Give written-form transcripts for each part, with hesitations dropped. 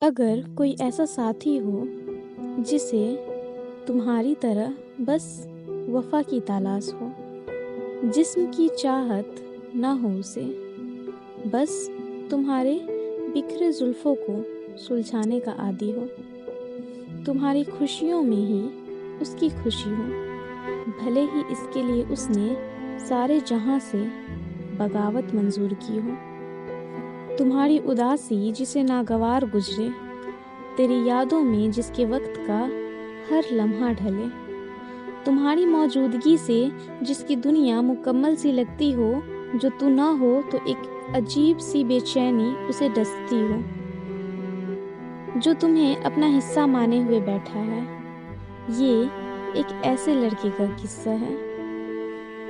अगर कोई ऐसा साथी हो जिसे तुम्हारी तरह बस वफा की तलाश हो, जिस्म की चाहत ना हो उसे, बस तुम्हारे बिखरे जुल्फों को सुलझाने का आदी हो, तुम्हारी खुशियों में ही उसकी खुशी हो, भले ही इसके लिए उसने सारे जहां से बगावत मंजूर की हो। तुम्हारी उदासी जिसे नागवार गुजरे, तेरी यादों में जिसके वक्त का हर लम्हा ढले, तुम्हारी मौजूदगी से जिसकी दुनिया मुकम्मल सी लगती हो, जो तू ना हो तो एक अजीब सी बेचैनी उसे डसती हो, जो तुम्हें अपना हिस्सा माने हुए बैठा है। ये एक ऐसे लड़के का किस्सा है।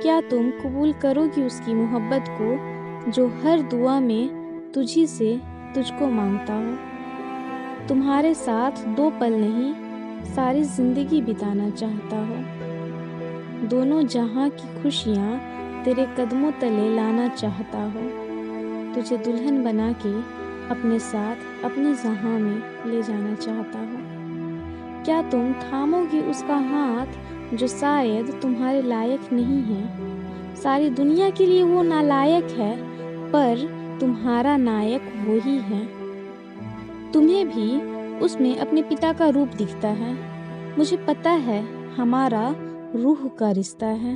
क्या तुम कबूल करोगी उसकी मोहब्बत को, जो हर दुआ में तुझी से तुझको मांगता हो, तुम्हारे साथ 2 पल नहीं सारी जिंदगी बिताना चाहता हो, दोनों जहां की खुशियां तेरे कदमों तले लाना चाहता हो, तुझे दुल्हन बना के अपने साथ अपने जहां में ले जाना चाहता हो। क्या तुम थामोगी उसका हाथ जो शायद तुम्हारे लायक नहीं है, सारी दुनिया के लिए वो नालायक है, पर तुम्हारा नायक वो ही है। तुम्हें भी उसमें अपने पिता का रूप दिखता है, मुझे पता है हमारा रूह का रिश्ता है,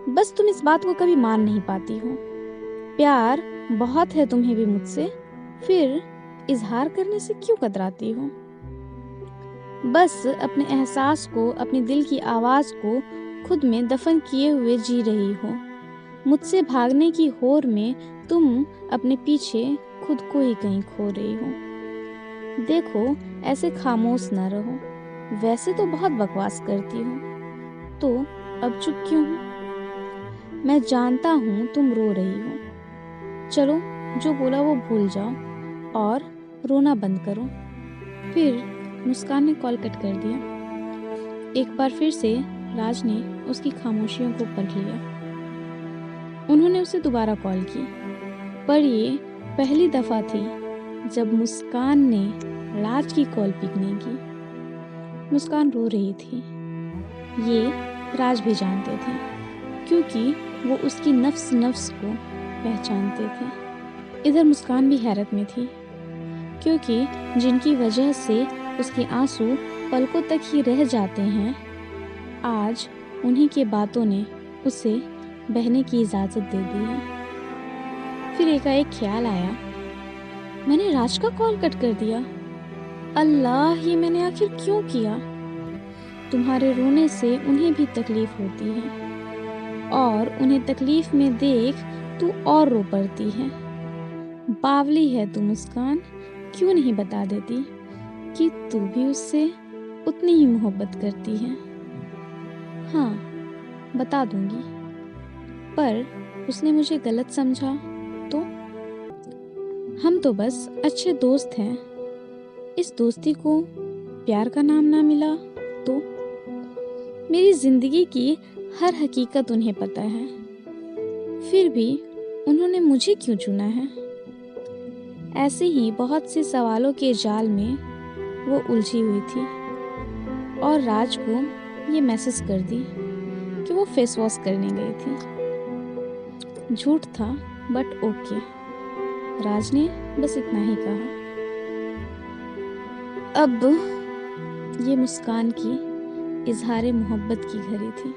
बस तुम इस बात को कभी मान नहीं पाती हो। प्यार बहुत है तुम्हें भी मुझसे, फिर इजहार करने से क्यों कतराती हो। बस अपने एहसास को, अपने दिल की आवाज को खुद में दफन किए हुए जी रही हो, मुझसे भागने की होड़ में तुम अपने पीछे खुद को ही कहीं खो रही हो। देखो ऐसे खामोश ना रहो, वैसे तो बहुत बकवास करती हो, तो अब चुप क्यों हो। मैं जानता हूँ तुम रो रही हो, चलो जो बोला वो भूल जाओ और रोना बंद करो। फिर मुस्कान ने कॉल कट कर दिया। एक बार फिर से राज ने उसकी खामोशियों को पढ़ लिया। उन्होंने उसे दोबारा कॉल की, पर ये पहली दफा थी जब मुस्कान ने राज की कॉल पिक नहीं की। मुस्कान रो रही थी, ये राज भी जानते थे, क्योंकि वो उसकी नफ्स नफ्स को पहचानते थे। इधर मुस्कान भी हैरत में थी, क्योंकि जिनकी वजह से उसके आंसू पलकों तक ही रह जाते हैं, आज उन्हीं के बातों ने उसे बहने की इजाज़त दे दी है। फिर एकाएक ख्याल आया, मैंने राज का कॉल कट कर दिया। अल्लाह, ये मैंने आखिर क्यों किया। तुम्हारे रोने से उन्हें भी तकलीफ होती है, और उन्हें तकलीफ में देख तू और रो पड़ती है। बावली है तू मुस्कान, क्यों नहीं बता देती कि तू भी उससे उतनी ही मोहब्बत करती है। हाँ, बता दूंगी, पर उसने मुझे गलत समझा तो। हम तो बस अच्छे दोस्त हैं, इस दोस्ती को प्यार का नाम ना मिला तो। मेरी जिंदगी की हर हकीकत उन्हें पता है, फिर भी उन्होंने मुझे क्यों चुना है। ऐसे ही बहुत से सवालों के जाल में वो उलझी हुई थी, और राज को ये मैसेज कर दी कि वो फेस वॉश करने गई थी। झूठ था, बट ओके, राज ने बस इतना ही कहा। अब ये मुस्कान की इजहारे मोहब्बत की घड़ी थी।